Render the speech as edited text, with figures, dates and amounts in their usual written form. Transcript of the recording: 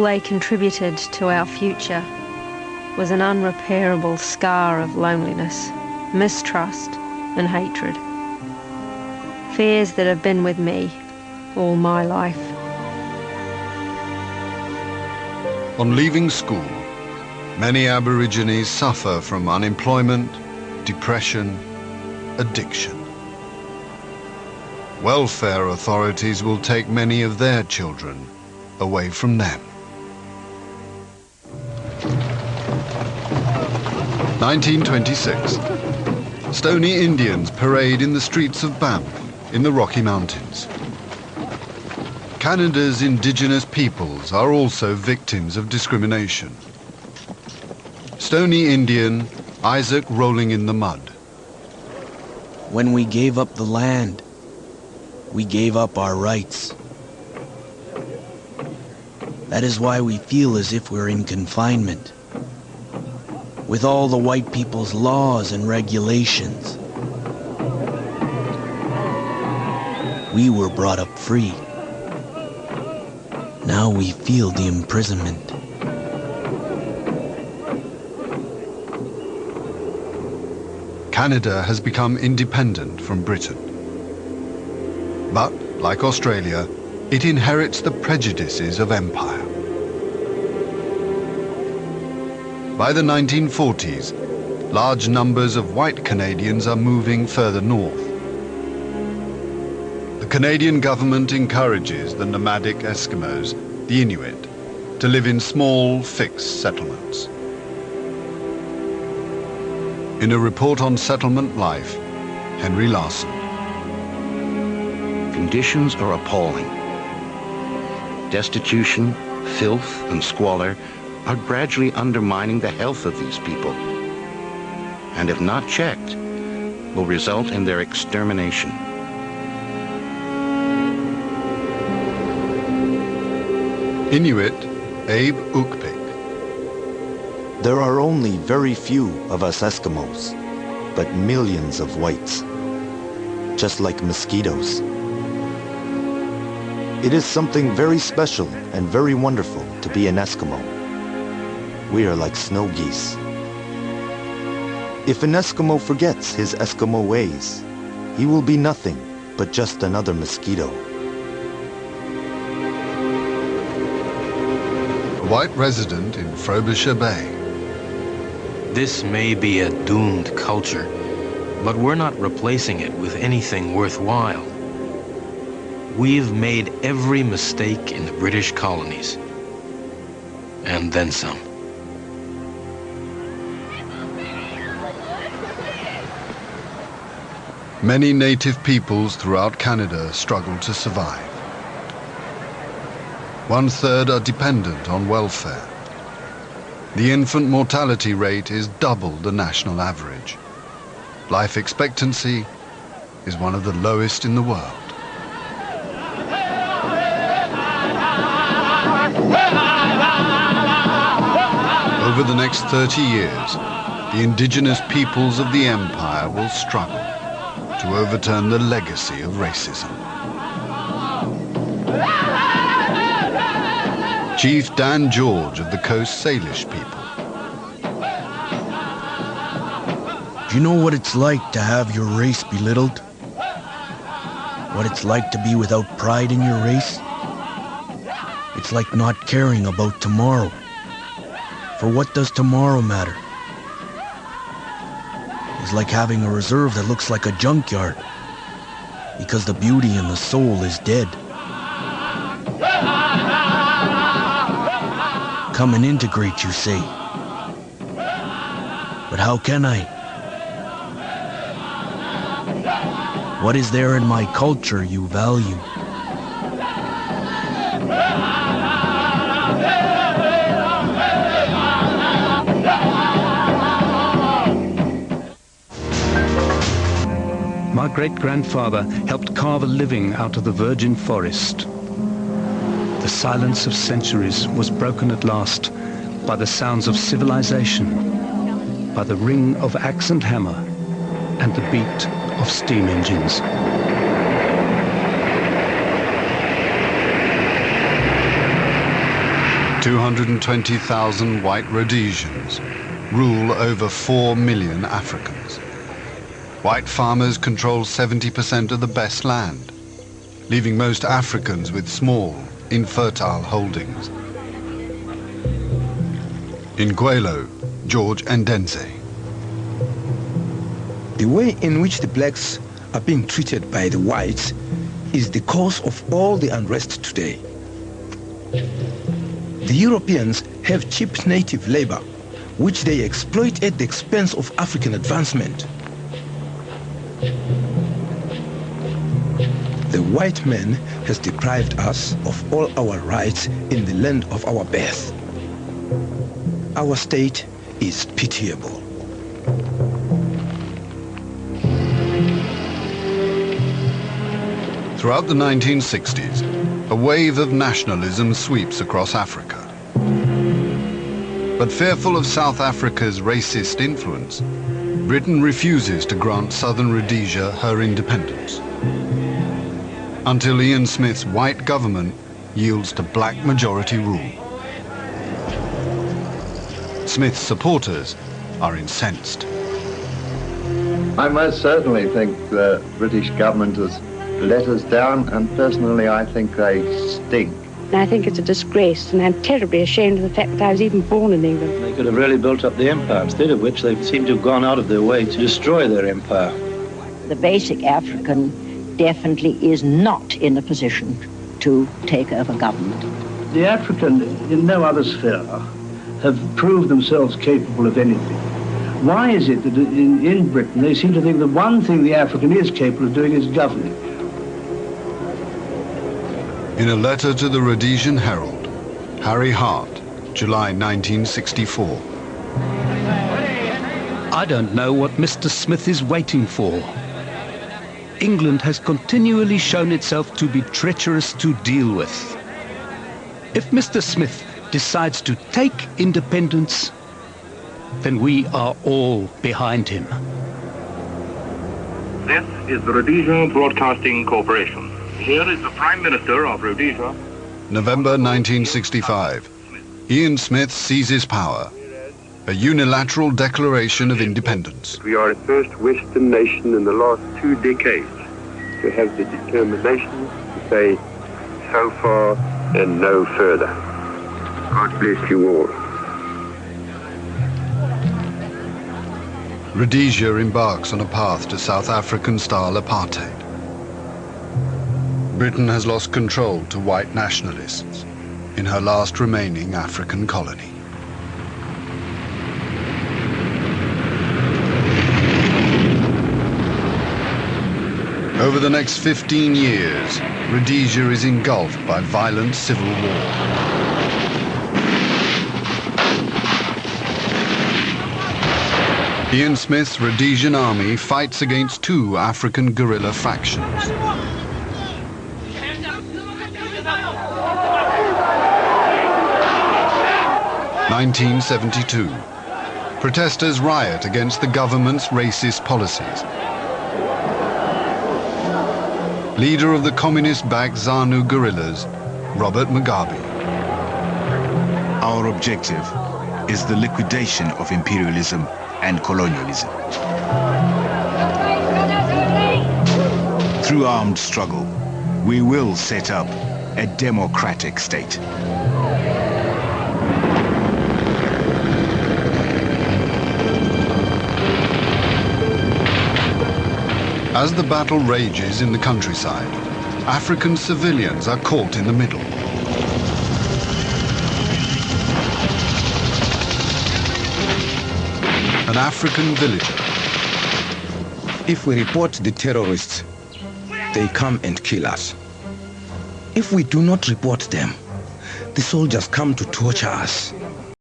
all they contributed to our future was an unrepairable scar of loneliness, mistrust and hatred. Fears that have been with me all my life. On leaving school, many Aborigines suffer from unemployment, depression, addiction. Welfare authorities will take many of their children away from them. 1926. Stoney Indians parade in the streets of Banff in the Rocky Mountains. Canada's indigenous peoples are also victims of discrimination. Stoney Indian Isaac Rolling in the Mud. When we gave up the land, we gave up our rights. That is why we feel as if we're in confinement, with all the white people's laws and regulations. We were brought up free. Now we feel the imprisonment. Canada has become independent from Britain. But, like Australia, it inherits the prejudices of empire. By the 1940s, large numbers of white Canadians are moving further north. The Canadian government encourages the nomadic Eskimos, the Inuit, to live in small, fixed settlements. In a report on settlement life, Henry Larson. Conditions are appalling. Destitution, filth, and squalor are gradually undermining the health of these people, and if not checked, will result in their extermination. Inuit Abe Ukpik. There are only very few of us Eskimos, but millions of whites, just like mosquitoes. It is something very special and very wonderful to be an Eskimo. We are like snow geese. If an Eskimo forgets his Eskimo ways, he will be nothing but just another mosquito. A white resident in Frobisher Bay. This may be a doomed culture, but we're not replacing it with anything worthwhile. We've made every mistake in the British colonies, and then some. Many native peoples throughout Canada struggle to survive. 1/3 are dependent on welfare. The infant mortality rate is double the national average. Life expectancy is one of the lowest in the world. Over the next 30 years, the indigenous peoples of the empire will struggle to overturn the legacy of racism. Chief Dan George of the Coast Salish people. Do you know what it's like to have your race belittled? What it's like to be without pride in your race? It's like not caring about tomorrow. For what does tomorrow matter? It's like having a reserve that looks like a junkyard, because the beauty in the soul is dead. Come and integrate, you say. But how can I? What is there in my culture you value? My great-grandfather helped carve a living out of the virgin forest. The silence of centuries was broken at last by the sounds of civilization, by the ring of axe and hammer, and the beat of steam engines. 220,000 white Rhodesians rule over 4 million Africans. White farmers control 70% of the best land, leaving most Africans with small, infertile holdings. In Gwelo, George Ndenze. The way in which the blacks are being treated by the whites is the cause of all the unrest today. The Europeans have cheap native labor, which they exploit at the expense of African advancement. The white man has deprived us of all our rights in the land of our birth. Our state is pitiable. Throughout the 1960s, a wave of nationalism sweeps across Africa. But fearful of South Africa's racist influence, Britain refuses to grant Southern Rhodesia her independence, until Ian Smith's white government yields to black majority rule. Smith's supporters are incensed. I most certainly think the British government has let us down, and personally I think they stink. I think it's a disgrace, and I'm terribly ashamed of the fact that I was even born in England. They could have really built up the empire, instead of which they seem to have gone out of their way to destroy their empire. The basic African definitely is not in a position to take over government. The African, in no other sphere, have proved themselves capable of anything. Why is it that in Britain they seem to think the one thing the African is capable of doing is governing? In a letter to the Rhodesian Herald, Harry Hart, July 1964. I don't know what Mr. Smith is waiting for. England has continually shown itself to be treacherous to deal with. If Mr. Smith decides to take independence, then we are all behind him. This is the Rhodesia Broadcasting Corporation. Here is the Prime Minister of Rhodesia. November 1965. Ian Smith seizes power. A unilateral declaration of independence. We are the first Western nation in the last 2 decades to have the determination to say so far and no further. God bless you all. Rhodesia embarks on a path to South African-style apartheid. Britain has lost control to white nationalists in her last remaining African colony. Over the next 15 years, Rhodesia is engulfed by violent civil war. Ian Smith's Rhodesian army fights against 2 African guerrilla factions. 1972. Protesters riot against the government's racist policies. Leader of the communist-backed ZANU guerrillas, Robert Mugabe. Our objective is the liquidation of imperialism and colonialism. Through armed struggle, we will set up a democratic state. As the battle rages in the countryside, African civilians are caught in the middle. An African villager. If we report the terrorists, they come and kill us. If we do not report them, the soldiers come to torture us.